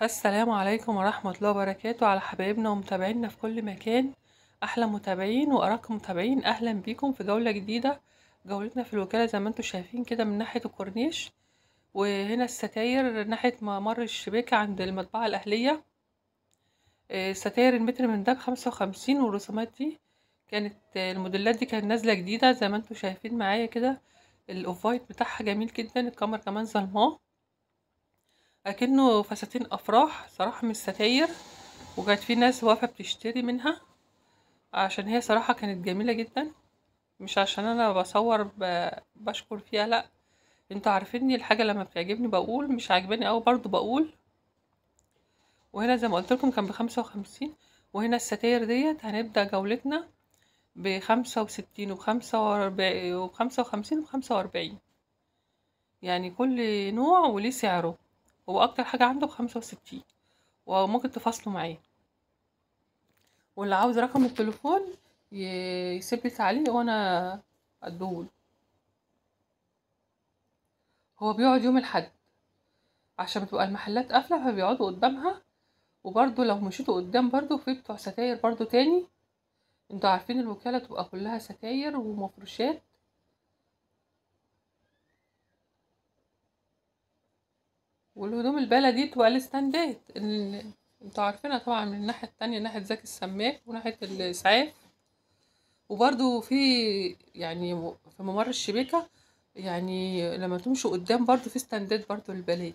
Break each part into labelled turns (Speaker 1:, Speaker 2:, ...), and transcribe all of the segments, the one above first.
Speaker 1: السلام عليكم ورحمة الله وبركاته على حبايبنا ومتابعينا في كل مكان. أحلى متابعين وأرق متابعين، أهلا بيكم في جولة جديدة. جولتنا في الوكالة زي ما انتم شايفين كده من ناحية الكورنيش، وهنا الستاير ناحية ممر الشباكة عند المطبعة الأهلية. ستاير المتر من ده ب55، والرسومات دي كانت الموديلات دي كانت نازلة جديدة زي ما انتم شايفين معايا كده. الأوف وايت بتاعها جميل جدا، الكاميرا كمان ظلماه أكنه فساتين أفراح صراحة من الستاير. وكانت في ناس واقفة بتشتري منها عشان هي صراحة كانت جميلة جدا، مش عشان انا بصور بشكر فيها، لا، انتوا عارفيني الحاجة لما بتعجبني بقول، مش عاجباني او برضو بقول. وهنا زي ما قلت لكم كان ب55. وهنا الستاير ديت هنبدأ جولتنا ب65 وب55 وب45، يعني كل نوع وليه سعره. هو اكتر حاجة عنده ب65، وممكن تفاصلوا معاه. واللي عاوز رقم التليفون يسيب لي تعليق وانا اديهوله. هو بيقعد يوم الحد عشان بتبقى المحلات قافله فبيقعدوا قدامها. وبرضو لو مشيتوا قدام برضو في بتوع ستاير برضو تاني. انتوا عارفين الوكاله تبقى كلها ستاير ومفروشات. والهدوم البلدي تبقى الستاندات انتوا عارفينها طبعا من الناحيه التانية، ناحيه زكي السماك وناحيه الاسعاف. وبرضو في يعني في ممر الشبكه، يعني لما تمشوا قدام برضو في ستاندات برضو للبنات.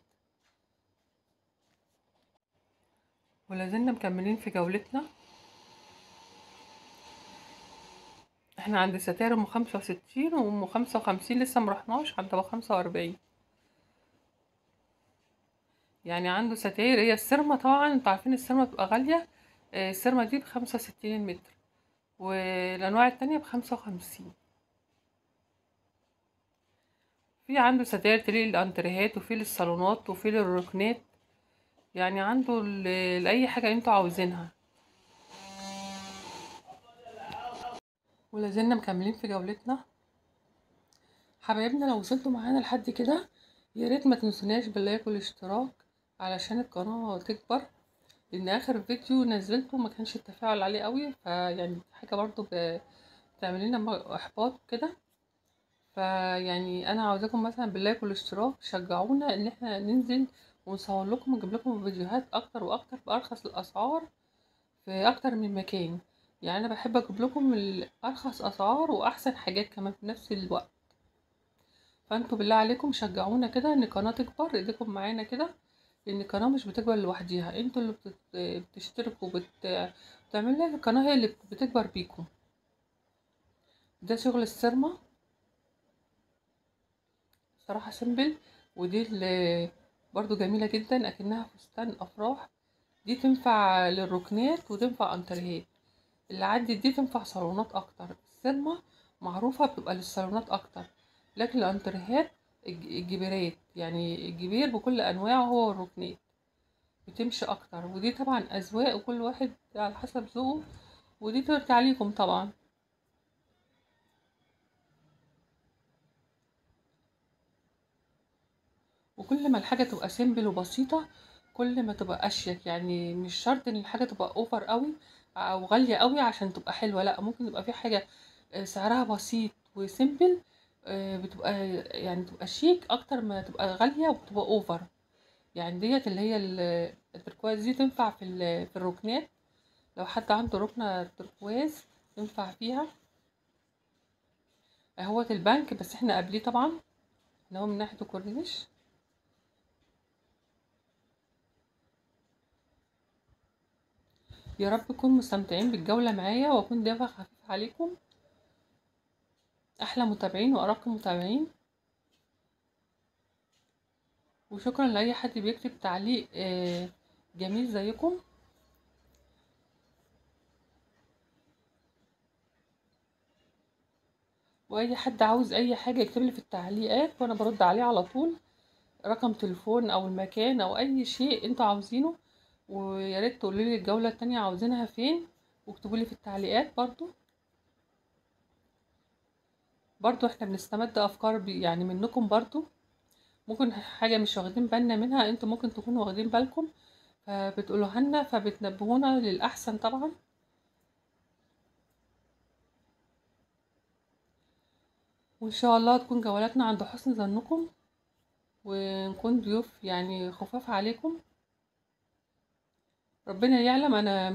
Speaker 1: ولازلنا مكملين في جولتنا. احنا عند ستاير ام 65 وام 55، لسه مرحناش عند ابو 45. يعني عنده ستاير هي السيرما، طبعا انتوا عارفين السيرما بتبقى غالية. السيرما دي ب65 المتر، والانواع التانية ب55. في عنده ستاير تليق للانتريهات، وفي للصالونات، وفي للركنات. يعني عنده لأي حاجة انتوا عاوزينها. ولازلنا مكملين في جولتنا. حبايبنا لو وصلتوا معانا لحد كده، يا ريت ما تنسوناش باللايك والاشتراك علشان القناة تكبر. لان اخر فيديو نزلته ما كانش التفاعل عليه قوي، فيعني حاجة برضو بتعمل لنا احباط كده. فيعني انا عاوزاكم مثلا باللايك والاشتراك شجعونا ان احنا ننزل ونصور لكم ونجيب لكم فيديوهات اكتر واكتر بارخص الاسعار في اكتر من مكان. يعني انا بحب اجيب لكم الارخص اسعار واحسن حاجات كمان في نفس الوقت. فانتوا بالله عليكم شجعونا كده ان القناة تكبر، ايديكم معانا كده. لان القناة مش بتكبر لوحديها، انتوا اللي بتشتركوا بتعمل لنا القناة، هي اللي بتكبر بيكم. ده شغل السيرما صراحة سيمبل. ودي اللي برضو جميلة جدا اكنها فستان افراح. دي تنفع للركنات وتنفع انتريهات. اللي عندي دي تنفع صالونات اكتر. السيرما معروفة بتبقى للصالونات اكتر، لكن الانتريهات الجبيرات، يعني الجبير بكل انواعه هو الركنات بتمشي اكتر. ودي طبعا اذواق وكل واحد على حسب ذوقه، ودي ترجع ليكم طبعا. وكل ما الحاجه تبقى سيمبل وبسيطه كل ما تبقى اشيك. يعني مش شرط ان الحاجه تبقى اوفر قوي او غاليه قوي عشان تبقى حلوه، لا، ممكن يبقى في حاجه سعرها بسيط وسيمبل، بتبقى يعني تبقى شيك اكتر ما تبقى غاليه وبتبقى اوفر. يعني ديت اللي هي التركواز دي تنفع في الركنات. لو حد عنده ركنه تركواز ينفع فيها. اهوت البنك بس احنا قبليه طبعا، اللي هو من ناحية الكورنيش. يا رب تكونوا مستمتعين بالجولة معايا واكون ضيفة خفيفة عليكم. احلى متابعين وارق متابعين. وشكرا لاي حد بيكتب تعليق جميل زيكم. واي حد عاوز اي حاجة يكتب لي في التعليقات وانا برد عليه على طول. رقم تليفون او المكان او اي شيء انتوا عاوزينه. ويا ريت تقولوا لي الجولة التانية عاوزينها فين، واكتبوا لي في التعليقات برضو. برضو احنا بنستمد افكار يعني منكم برضو. ممكن حاجة مش واخدين بالنا منها انتوا ممكن تكونوا واخدين بالكم، فبتقولوها لنا، فبتنبهونا للأحسن طبعا. وإن شاء الله تكون جولاتنا عند حسن ظنكم، ونكون ضيوف يعني خفاف عليكم. ربنا يعلم انا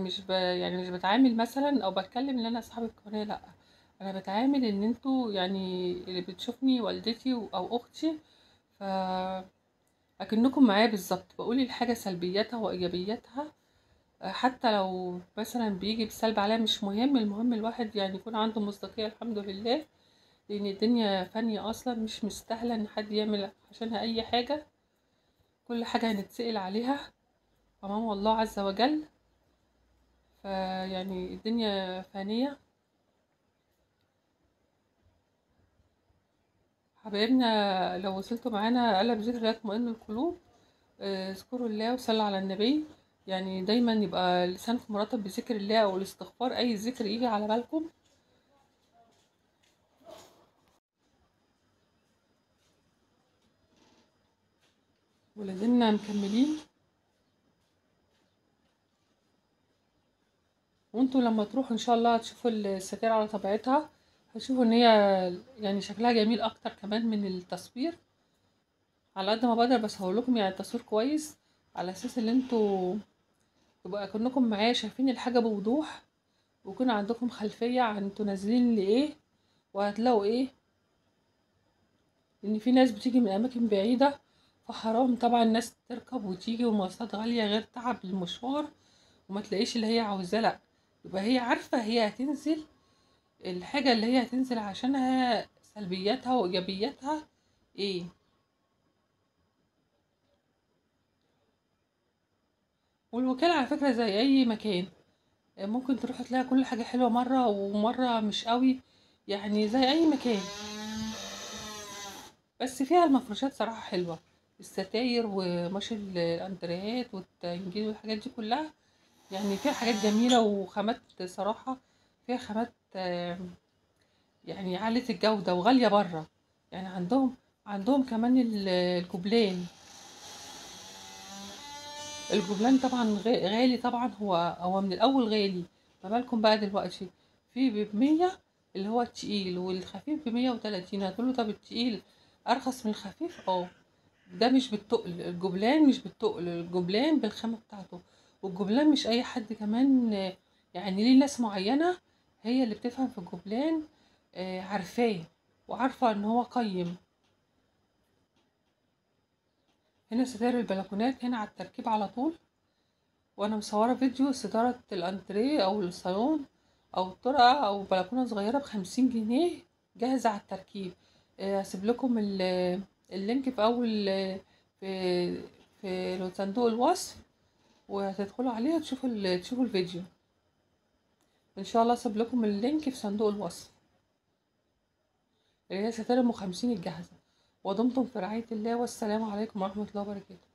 Speaker 1: يعني مش بتعامل مثلا او بتكلم ان انا اصحاب القناه، لا، انا بتعامل ان انتوا يعني اللي بتشوفني والدتي او اختي، ف اكنكم معايا بالظبط. بقول الحاجه سلبياتها وايجابياتها، حتى لو مثلا بيجي بسلب عليا مش مهم، المهم الواحد يعني يكون عنده مصداقيه الحمد لله، لان الدنيا فانيه اصلا، مش مستاهله ان حد يعمل عشانها اي حاجه. كل حاجه هنتسأل عليها امام الله عز وجل، فيعني الدنيا فانية. حبايبنا لو وصلتوا معانا قلب ذكر لا يطمئن القلوب، اذكروا الله وصلوا على النبي. يعني دايما يبقى لسانكم مرتب بذكر الله او الاستغفار، اي ذكر يجي على بالكم. ولازلنا مكملين، وانتوا لما تروحوا ان شاء الله هتشوفوا الستائر على طبيعتها، هتشوفوا ان هي يعني شكلها جميل اكتر كمان من التصوير. على قد ما بقدر بس هقولكم يعني التصوير كويس، على اساس ان انتوا تبقى كأنكم معايا شايفين الحاجة بوضوح، ويكون عندكم خلفية عن انتوا نازلين لإيه وهتلاقوا إيه. لأن في ناس بتيجي من أماكن بعيدة، فحرام طبعا الناس تركب وتيجي ومواصلات غالية غير تعب المشوار، وما تلاقيش اللي هي عاوزاه. لأ، يبقى هي عارفة هي هتنزل الحاجة اللي هي هتنزل عشانها، سلبياتها وإيجابياتها إيه. والوكالة على فكرة زي أي مكان، ممكن تروح تلاقي كل حاجة حلوة مرة ومرة مش قوي، يعني زي أي مكان. بس فيها المفروشات صراحة حلوة، الستاير ومش الانتريهات والتنجيد والحاجات دي كلها، يعني فيها حاجات جميلة وخامات صراحة، فيها خامات يعني عالية الجودة وغالية بره. يعني عندهم كمان الجبلان طبعا غالي طبعا، هو من الأول غالي، ما بالكم بقى دلوقتي في ب100 اللي هو التقيل، والخفيف ب130. هتقولوا طب التقيل أرخص من الخفيف؟ ده مش بالتقل، الجبلان مش بالتقل، الجبلان بالخامة بتاعته. والجبلان مش اي حد كمان، يعني ليه ناس معينة هي اللي بتفهم في الجبلان، عارفاه وعارفة ان هو قيم. هنا ستاير البلكونات هنا على التركيب على طول، وانا مصورة فيديو ستارة الانتريه او الصالون او الطرقة او بلكونة صغيرة ب50 جنيه جاهزة على التركيب. هسيب لكم اللينك في اول، في صندوق الوصف، وهتدخلوا عليها تشوفوا الفيديو. ان شاء الله اسيب لكم اللينك في صندوق الوصف، اللي هي ستار ام 50 الجاهزة. ودمتم في رعاية الله، والسلام عليكم ورحمة الله وبركاته.